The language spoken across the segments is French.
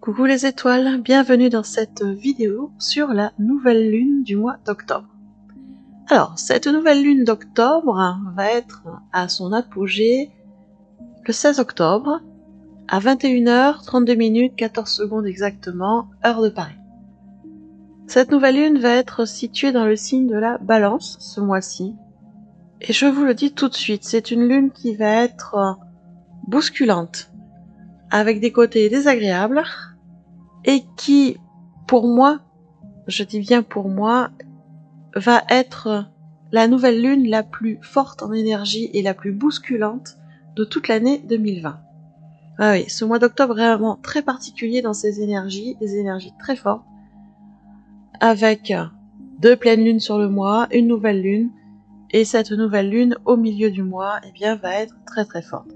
Coucou les étoiles, bienvenue dans cette vidéo sur la nouvelle lune du mois d'octobre. Alors, cette nouvelle lune d'octobre va être à son apogée le 16 octobre à 21h32 14 secondes exactement, heure de Paris. Cette nouvelle lune va être située dans le signe de la Balance ce mois-ci. Et je vous le dis tout de suite, c'est une lune qui va être bousculante, avec des côtés désagréables, et qui, pour moi, je dis bien pour moi, va être la nouvelle lune la plus forte en énergie et la plus bousculante de toute l'année 2020. Ah oui, ce mois d'octobre est vraiment très particulier dans ses énergies, des énergies très fortes, avec 2 pleines lunes sur le mois, une nouvelle lune, et cette nouvelle lune au milieu du mois, eh bien, va être très très forte.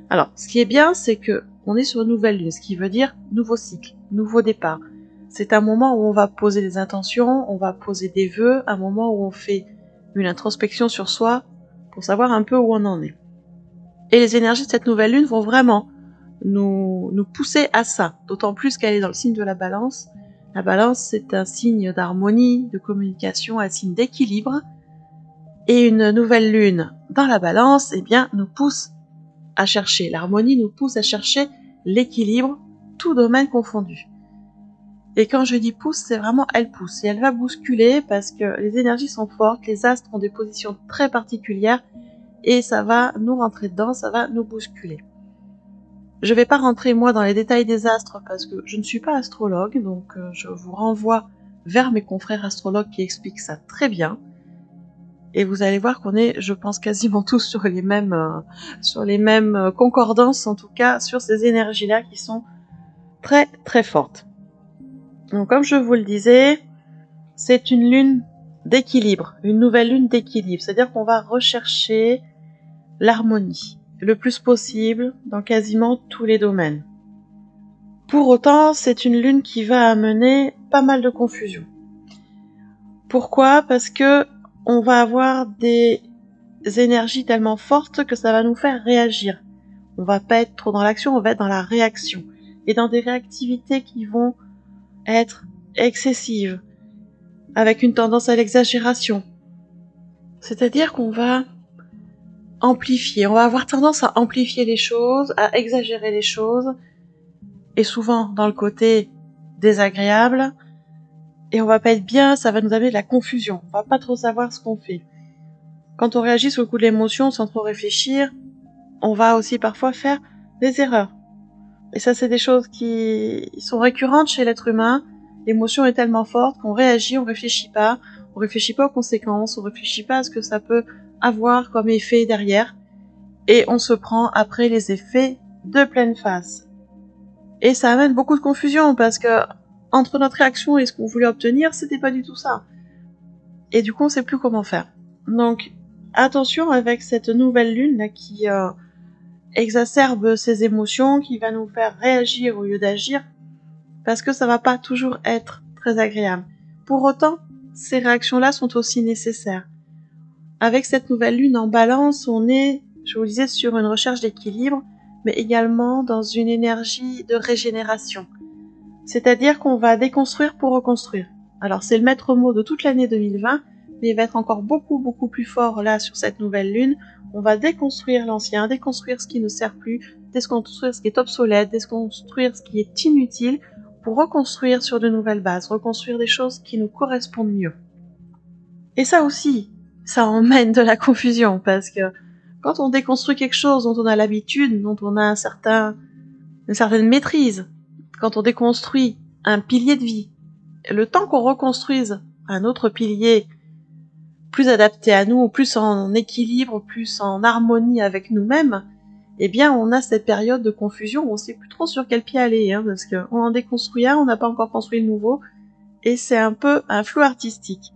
Alors, ce qui est bien, c'est que on est sur une nouvelle lune, ce qui veut dire nouveau cycle, nouveau départ. C'est un moment où on va poser des intentions, on va poser des vœux, un moment où on fait une introspection sur soi pour savoir un peu où on en est. Et les énergies de cette nouvelle lune vont vraiment nous pousser à ça, d'autant plus qu'elle est dans le signe de la Balance. La Balance, c'est un signe d'harmonie, de communication, un signe d'équilibre. Et une nouvelle lune dans la Balance, eh bien, nous pousse à chercher l'harmonie, nous pousse à chercher l'équilibre, tout domaine confondu. Et quand je dis pousse, c'est vraiment elle pousse. Et elle va bousculer parce que les énergies sont fortes, les astres ont des positions très particulières et ça va nous rentrer dedans, ça va nous bousculer. Je vais pas rentrer moi dans les détails des astres parce que je ne suis pas astrologue, donc je vous renvoie vers mes confrères astrologues qui expliquent ça très bien. Et vous allez voir qu'on est, je pense, quasiment tous sur les mêmes concordances, en tout cas sur ces énergies-là qui sont très très fortes. Donc comme je vous le disais, c'est une lune d'équilibre, une nouvelle lune d'équilibre, c'est-à-dire qu'on va rechercher l'harmonie le plus possible dans quasiment tous les domaines. Pour autant, c'est une lune qui va amener pas mal de confusion. Pourquoi ? Parce que on va avoir des énergies tellement fortes que ça va nous faire réagir. On va pas être trop dans l'action, on va être dans la réaction. Et dans des réactivités qui vont être excessives, avec une tendance à l'exagération. C'est-à-dire qu'on va amplifier, on va avoir tendance à amplifier les choses, à exagérer les choses, et souvent dans le côté désagréable, et on va pas être bien, ça va nous amener de la confusion, on va pas trop savoir ce qu'on fait. Quand on réagit sous le coup de l'émotion sans trop réfléchir, on va aussi parfois faire des erreurs. Et ça, c'est des choses qui sont récurrentes chez l'être humain. L'émotion est tellement forte qu'on réagit, on réfléchit pas aux conséquences, on réfléchit pas à ce que ça peut avoir comme effet derrière, et on se prend après les effets de pleine face. Et ça amène beaucoup de confusion, parce que entre notre réaction et ce qu'on voulait obtenir, c'était pas du tout ça. Et du coup, on sait plus comment faire. Donc, attention avec cette nouvelle lune là qui exacerbe ces émotions, qui va nous faire réagir au lieu d'agir, parce que ça va pas toujours être très agréable. Pour autant, ces réactions-là sont aussi nécessaires. Avec cette nouvelle lune en Balance, on est, je vous le disais, sur une recherche d'équilibre, mais également dans une énergie de régénération. C'est-à-dire qu'on va déconstruire pour reconstruire. Alors c'est le maître mot de toute l'année 2020, mais il va être encore beaucoup beaucoup plus fort là sur cette nouvelle lune. On va déconstruire l'ancien, déconstruire ce qui ne sert plus, déconstruire ce qui est obsolète, déconstruire ce qui est inutile, pour reconstruire sur de nouvelles bases, reconstruire des choses qui nous correspondent mieux. Et ça aussi, ça emmène de la confusion, parce que quand on déconstruit quelque chose dont on a l'habitude, dont on a une certaine maîtrise, quand on déconstruit un pilier de vie, le temps qu'on reconstruise un autre pilier plus adapté à nous, plus en équilibre, plus en harmonie avec nous-mêmes, eh bien on a cette période de confusion où on sait plus trop sur quel pied aller, parce qu'on en déconstruit un, on n'a pas encore construit le nouveau, et c'est un peu un flou artistique.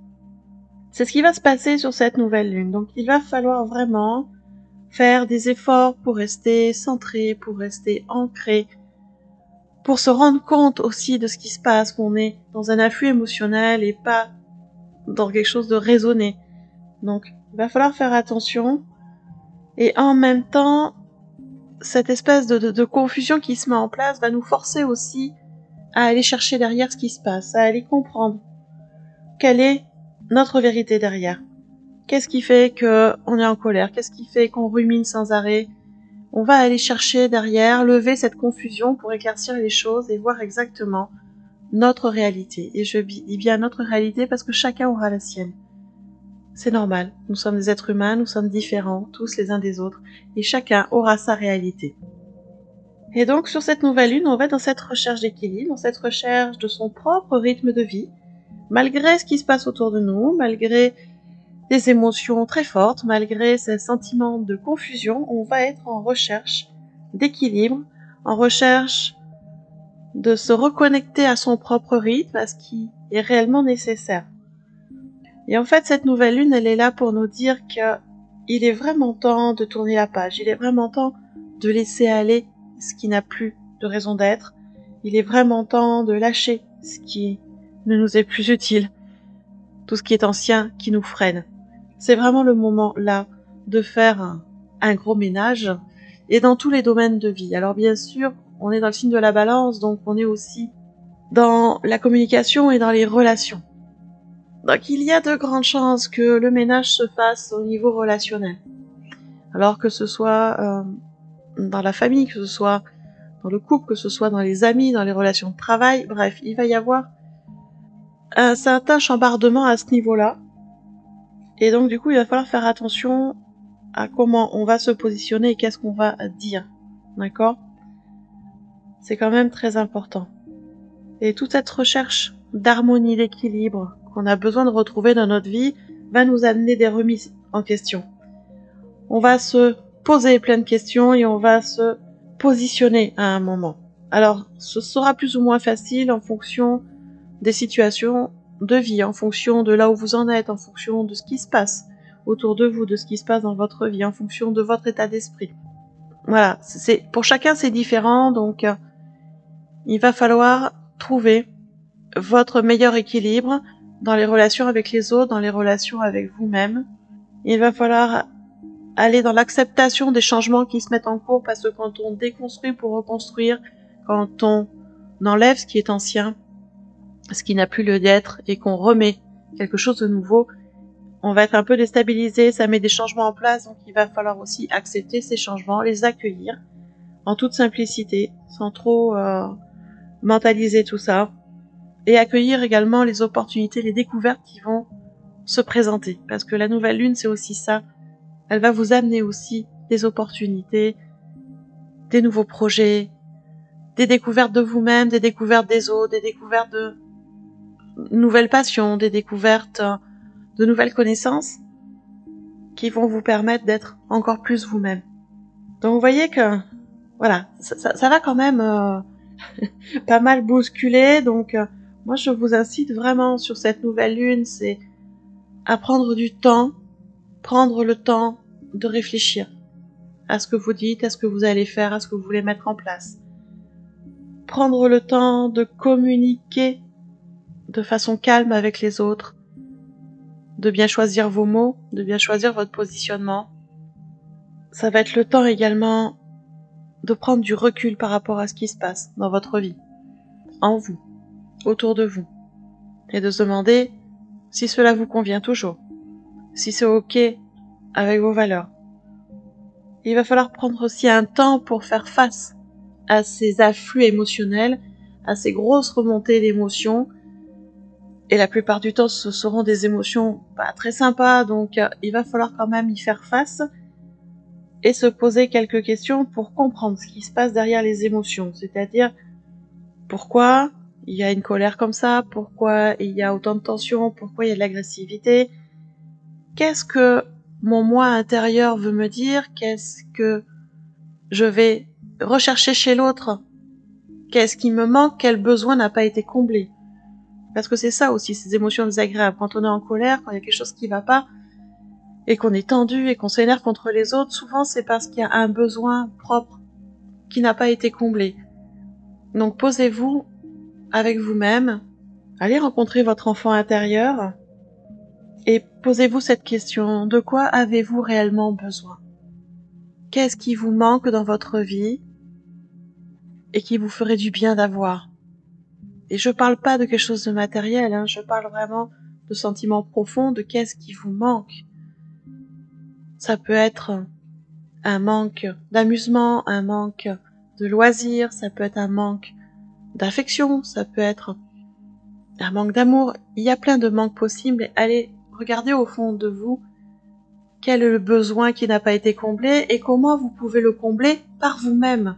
C'est ce qui va se passer sur cette nouvelle lune, donc il va falloir vraiment faire des efforts pour rester centré, pour rester ancré, pour se rendre compte aussi de ce qui se passe, qu'on est dans un afflux émotionnel et pas dans quelque chose de raisonné. Donc, il va falloir faire attention. Et en même temps, cette espèce de confusion qui se met en place va nous forcer aussi à aller chercher derrière ce qui se passe, à aller comprendre quelle est notre vérité derrière. Qu'est-ce qui fait qu'on est en colère? Qu'est-ce qui fait qu'on rumine sans arrêt? On va aller chercher derrière, lever cette confusion pour éclaircir les choses et voir exactement notre réalité. Et je dis bien notre réalité parce que chacun aura la sienne. C'est normal, nous sommes des êtres humains, nous sommes différents, tous les uns des autres, et chacun aura sa réalité. Et donc sur cette nouvelle lune, on va être dans cette recherche d'équilibre, dans cette recherche de son propre rythme de vie, malgré ce qui se passe autour de nous, malgré des émotions très fortes, malgré ces sentiments de confusion, on va être en recherche d'équilibre, en recherche de se reconnecter à son propre rythme, à ce qui est réellement nécessaire. Et en fait, cette nouvelle lune, elle est là pour nous dire qu'il est vraiment temps de tourner la page, il est vraiment temps de laisser aller ce qui n'a plus de raison d'être, il est vraiment temps de lâcher ce qui ne nous est plus utile, tout ce qui est ancien qui nous freine. C'est vraiment le moment là de faire un gros ménage et dans tous les domaines de vie. Alors bien sûr, on est dans le signe de la balance, donc on est aussi dans la communication et dans les relations. Donc il y a de grandes chances que le ménage se fasse au niveau relationnel. Alors que ce soit dans la famille, que ce soit dans le couple, que ce soit dans les amis, dans les relations de travail, bref, il va y avoir un certain chambardement à ce niveau-là. Et donc du coup, il va falloir faire attention à comment on va se positionner et qu'est-ce qu'on va dire. D'accord ? C'est quand même très important. Et toute cette recherche d'harmonie, d'équilibre qu'on a besoin de retrouver dans notre vie va nous amener des remises en question. On va se poser plein de questions et on va se positionner à un moment. Alors, ce sera plus ou moins facile en fonction des situations de vie, en fonction de là où vous en êtes, en fonction de ce qui se passe autour de vous, de ce qui se passe dans votre vie, en fonction de votre état d'esprit. Voilà, pour chacun c'est différent, donc il va falloir trouver votre meilleur équilibre dans les relations avec les autres, dans les relations avec vous-même. Il va falloir aller dans l'acceptation des changements qui se mettent en cours, parce que quand on déconstruit pour reconstruire, quand on enlève ce qui est ancien, ce qui n'a plus lieu d'être, et qu'on remet quelque chose de nouveau, on va être un peu déstabilisé, ça met des changements en place, donc il va falloir aussi accepter ces changements, les accueillir en toute simplicité, sans trop mentaliser tout ça, et accueillir également les opportunités, les découvertes qui vont se présenter, parce que la nouvelle lune, c'est aussi ça, elle va vous amener aussi des opportunités, des nouveaux projets, des découvertes de vous-même, des découvertes des autres, des découvertes de nouvelles passions, des découvertes de nouvelles connaissances qui vont vous permettre d'être encore plus vous-même. Donc vous voyez que voilà, ça va quand même pas mal bousculer, donc moi je vous incite vraiment sur cette nouvelle lune, c'est à prendre du temps, prendre le temps de réfléchir à ce que vous dites, à ce que vous allez faire, à ce que vous voulez mettre en place. Prendre le temps de communiquer de façon calme avec les autres, de bien choisir vos mots, de bien choisir votre positionnement. Ça va être le temps également de prendre du recul par rapport à ce qui se passe dans votre vie, en vous, autour de vous, et de se demander si cela vous convient toujours, si c'est ok avec vos valeurs. Il va falloir prendre aussi un temps pour faire face à ces afflux émotionnels, à ces grosses remontées d'émotions, et la plupart du temps ce seront des émotions pas très sympas, donc il va falloir quand même y faire face et se poser quelques questions pour comprendre ce qui se passe derrière les émotions, c'est-à-dire pourquoi il y a une colère comme ça, pourquoi il y a autant de tension, pourquoi il y a de l'agressivité, qu'est-ce que mon moi intérieur veut me dire, qu'est-ce que je vais rechercher chez l'autre, qu'est-ce qui me manque, quel besoin n'a pas été comblé. Parce que c'est ça aussi, ces émotions désagréables. Quand on est en colère, quand il y a quelque chose qui va pas, et qu'on est tendu et qu'on s'énerve contre les autres, souvent c'est parce qu'il y a un besoin propre qui n'a pas été comblé. Donc posez-vous avec vous-même, allez rencontrer votre enfant intérieur et posez-vous cette question: de quoi avez-vous réellement besoin? Qu'est-ce qui vous manque dans votre vie et qui vous ferait du bien d'avoir? Et je parle pas de quelque chose de matériel, hein, je parle vraiment de sentiments profonds, de qu'est-ce qui vous manque. Ça peut être un manque d'amusement, un manque de loisirs, ça peut être un manque d'affection, ça peut être un manque d'amour. Il y a plein de manques possibles. Allez, regardez au fond de vous quel est le besoin qui n'a pas été comblé et comment vous pouvez le combler par vous-même.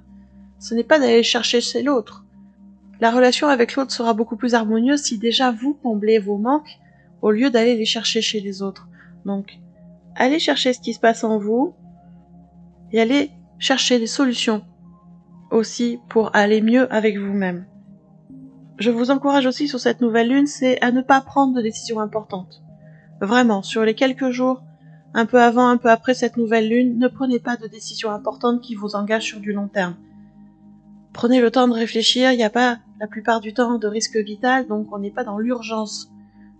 Ce n'est pas d'aller chercher chez l'autre. La relation avec l'autre sera beaucoup plus harmonieuse si déjà vous comblez vos manques au lieu d'aller les chercher chez les autres. Donc, allez chercher ce qui se passe en vous et allez chercher des solutions aussi pour aller mieux avec vous-même. Je vous encourage aussi sur cette nouvelle lune, c'est à ne pas prendre de décisions importantes. Vraiment, sur les quelques jours, un peu avant, un peu après cette nouvelle lune, ne prenez pas de décisions importantes qui vous engagent sur du long terme. Prenez le temps de réfléchir, il n'y a pas la plupart du temps de risque vital, donc on n'est pas dans l'urgence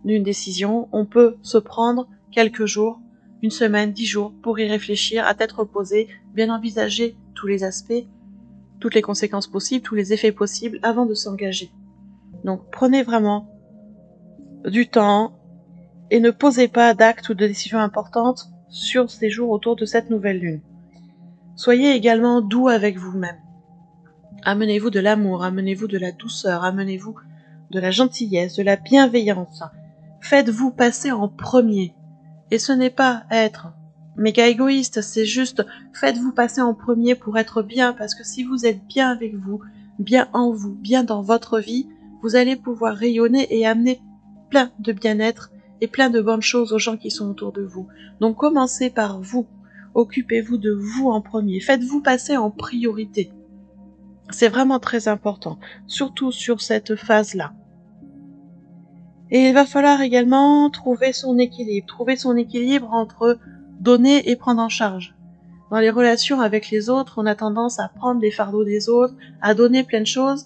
d'une décision. On peut se prendre quelques jours, une semaine, 10 jours pour y réfléchir, à tête reposée, bien envisager tous les aspects, toutes les conséquences possibles, tous les effets possibles avant de s'engager. Donc prenez vraiment du temps et ne posez pas d'actes ou de décisions importantes sur ces jours autour de cette nouvelle lune. Soyez également doux avec vous-même. Amenez-vous de l'amour, amenez-vous de la douceur, amenez-vous de la gentillesse, de la bienveillance. Faites-vous passer en premier. Et ce n'est pas être méga égoïste, c'est juste faites-vous passer en premier pour être bien, parce que si vous êtes bien avec vous, bien en vous, bien dans votre vie, vous allez pouvoir rayonner et amener plein de bien-être et plein de bonnes choses aux gens qui sont autour de vous. Donc commencez par vous, occupez-vous de vous en premier, faites-vous passer en priorité. C'est vraiment très important, surtout sur cette phase-là. Et il va falloir également trouver son équilibre entre donner et prendre en charge. Dans les relations avec les autres, on a tendance à prendre les fardeaux des autres, à donner plein de choses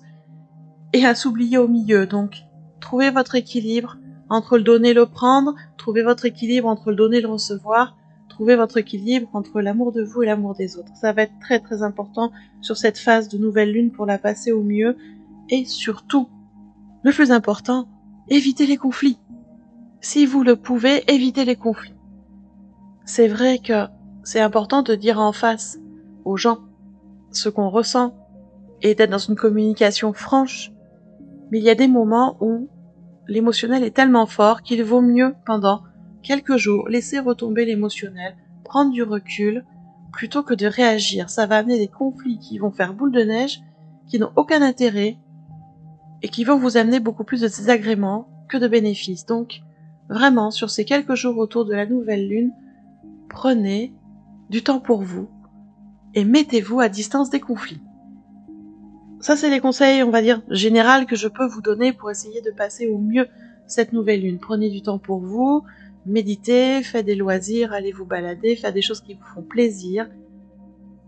et à s'oublier au milieu. Donc, trouvez votre équilibre entre le donner et le prendre, trouvez votre équilibre entre le donner et le recevoir, trouvez votre équilibre entre l'amour de vous et l'amour des autres. Ça va être très très important sur cette phase de nouvelle lune pour la passer au mieux. Et surtout, le plus important, évitez les conflits. Si vous le pouvez, évitez les conflits. C'est vrai que c'est important de dire en face aux gens ce qu'on ressent et d'être dans une communication franche. Mais il y a des moments où l'émotionnel est tellement fort qu'il vaut mieux, pendant quelques jours, laisser retomber l'émotionnel, prendre du recul, plutôt que de réagir. Ça va amener des conflits qui vont faire boule de neige, qui n'ont aucun intérêt, et qui vont vous amener beaucoup plus de désagréments que de bénéfices. Donc, vraiment, sur ces quelques jours autour de la nouvelle lune, prenez du temps pour vous, et mettez-vous à distance des conflits. Ça, c'est les conseils, on va dire, généraux que je peux vous donner pour essayer de passer au mieux cette nouvelle lune. Prenez du temps pour vous, méditez, faites des loisirs, allez vous balader, faites des choses qui vous font plaisir.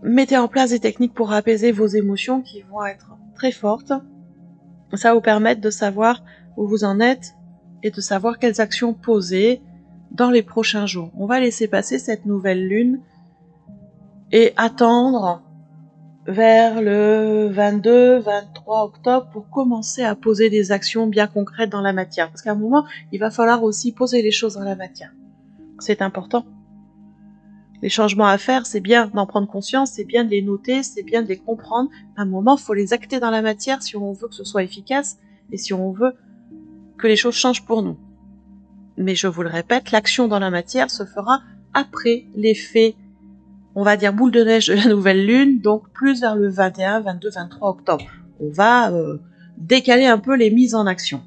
Mettez en place des techniques pour apaiser vos émotions qui vont être très fortes. Ça va vous permettre de savoir où vous en êtes et de savoir quelles actions poser dans les prochains jours. On va laisser passer cette nouvelle lune et attendre vers le 22-23 octobre pour commencer à poser des actions bien concrètes dans la matière. Parce qu'à un moment, il va falloir aussi poser les choses dans la matière. C'est important. Les changements à faire, c'est bien d'en prendre conscience, c'est bien de les noter, c'est bien de les comprendre. À un moment, il faut les acter dans la matière si on veut que ce soit efficace et si on veut que les choses changent pour nous. Mais je vous le répète, l'action dans la matière se fera après l'effet, on va dire, boule de neige de la nouvelle lune, donc plus vers le 21, 22, 23 octobre. On va décaler un peu les mises en action.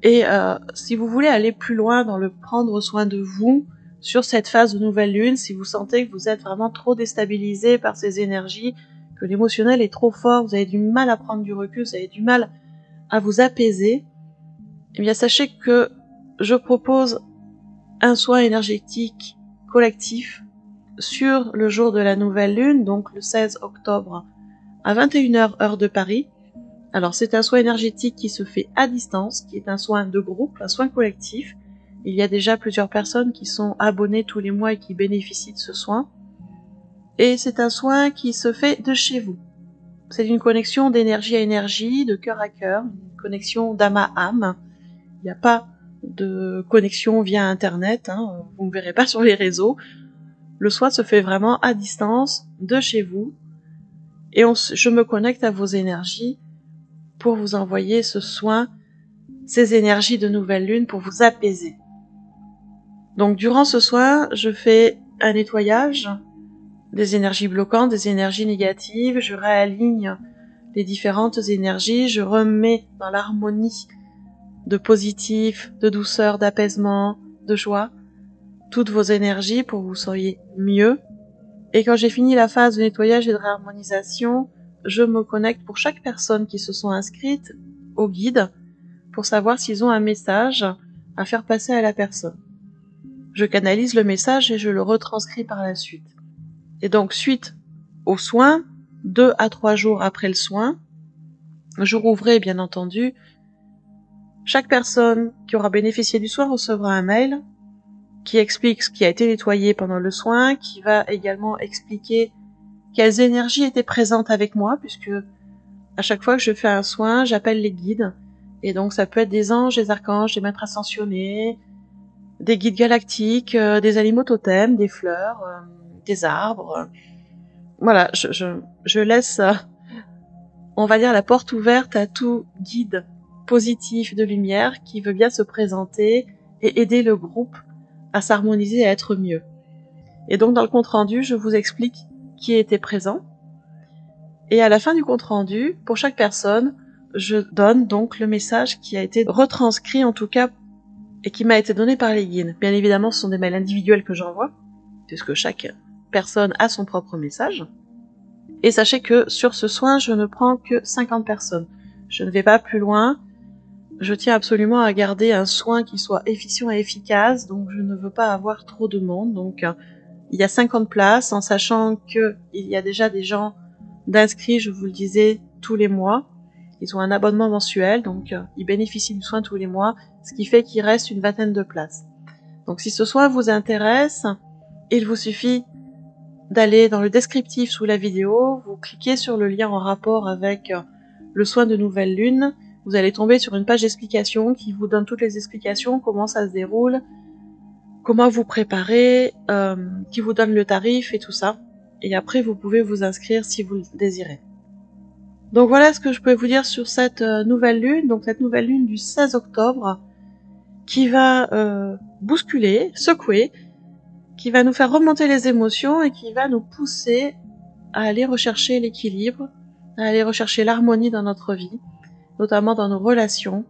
Et si vous voulez aller plus loin dans le prendre soin de vous, sur cette phase de nouvelle lune, si vous sentez que vous êtes vraiment trop déstabilisé par ces énergies, que l'émotionnel est trop fort, vous avez du mal à prendre du recul, vous avez du mal à vous apaiser, eh bien sachez que je propose un soin énergétique collectif sur le jour de la nouvelle lune, donc le 16 octobre à 21h heure de Paris. Alors c'est un soin énergétique qui se fait à distance, qui est un soin de groupe, un soin collectif. Il y a déjà plusieurs personnes qui sont abonnées tous les mois et qui bénéficient de ce soin. Et c'est un soin qui se fait de chez vous. c'est une connexion d'énergie à énergie, de cœur à cœur, une connexion d'âme à âme. Il n'y a pas de connexion via Internet, hein, vous ne me verrez pas sur les réseaux. Le soin se fait vraiment à distance, de chez vous, et je me connecte à vos énergies pour vous envoyer ce soin, ces énergies de nouvelle lune pour vous apaiser. Donc durant ce soin, je fais un nettoyage des énergies bloquantes, des énergies négatives, je réaligne les différentes énergies, je remets dans l'harmonie de positif, de douceur, d'apaisement, de joie, toutes vos énergies pour que vous soyez mieux. Et quand j'ai fini la phase de nettoyage et de réharmonisation, je me connecte pour chaque personne qui se sont inscrites au guide pour savoir s'ils ont un message à faire passer à la personne. Je canalise le message et je le retranscris par la suite. Et donc, suite au soin, 2 à 3 jours après le soin, jour ouvré bien entendu, chaque personne qui aura bénéficié du soin recevra un mail qui explique ce qui a été nettoyé pendant le soin, qui va également expliquer quelles énergies étaient présentes avec moi, puisque à chaque fois que je fais un soin, j'appelle les guides. Et donc ça peut être des anges, des archanges, des maîtres ascensionnés, des guides galactiques, des animaux totems, des fleurs, des arbres. Voilà, je laisse, on va dire, la porte ouverte à tout guide positif de lumière qui veut bien se présenter et aider le groupe à s'harmoniser et à être mieux. Et donc dans le compte-rendu, je vous explique qui était présent. Et à la fin du compte-rendu, pour chaque personne, je donne donc le message qui a été retranscrit en tout cas et qui m'a été donné par les guides. Bien évidemment, ce sont des mails individuels que j'envoie, puisque chaque personne a son propre message. Et sachez que sur ce soin, je ne prends que 50 personnes. Je ne vais pas plus loin. Je tiens absolument à garder un soin qui soit efficient et efficace, donc je ne veux pas avoir trop de monde. Donc il y a 50 places, en sachant qu'il y a déjà des gens d'inscrits, je vous le disais, tous les mois. Ils ont un abonnement mensuel, donc ils bénéficient du soin tous les mois, ce qui fait qu'il reste une vingtaine de places. Donc si ce soin vous intéresse, il vous suffit d'aller dans le descriptif sous la vidéo, vous cliquez sur le lien en rapport avec le soin de nouvelle lune, vous allez tomber sur une page d'explication qui vous donne toutes les explications, comment ça se déroule, comment vous préparez, qui vous donne le tarif et tout ça. Et après, vous pouvez vous inscrire si vous le désirez. Donc voilà ce que je peux vous dire sur cette nouvelle lune, donc cette nouvelle lune du 16 octobre, qui va bousculer, secouer, qui va nous faire remonter les émotions et qui va nous pousser à aller rechercher l'équilibre, à aller rechercher l'harmonie dans notre vie, notamment dans nos relations.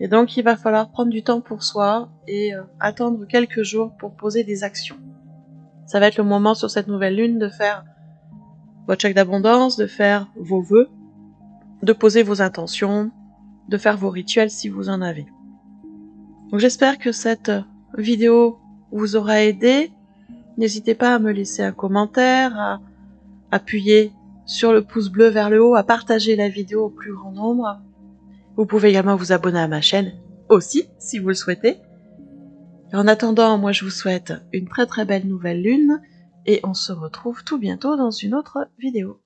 Et donc il va falloir prendre du temps pour soi et attendre quelques jours pour poser des actions. Ça va être le moment sur cette nouvelle lune de faire votre chèque d'abondance, de faire vos vœux, de poser vos intentions, de faire vos rituels si vous en avez. Donc j'espère que cette vidéo vous aura aidé. N'hésitez pas à me laisser un commentaire, à appuyer sur le pouce bleu vers le haut, à partager la vidéo au plus grand nombre. Vous pouvez également vous abonner à ma chaîne aussi, si vous le souhaitez. Et en attendant, moi je vous souhaite une très très belle nouvelle lune et on se retrouve tout bientôt dans une autre vidéo.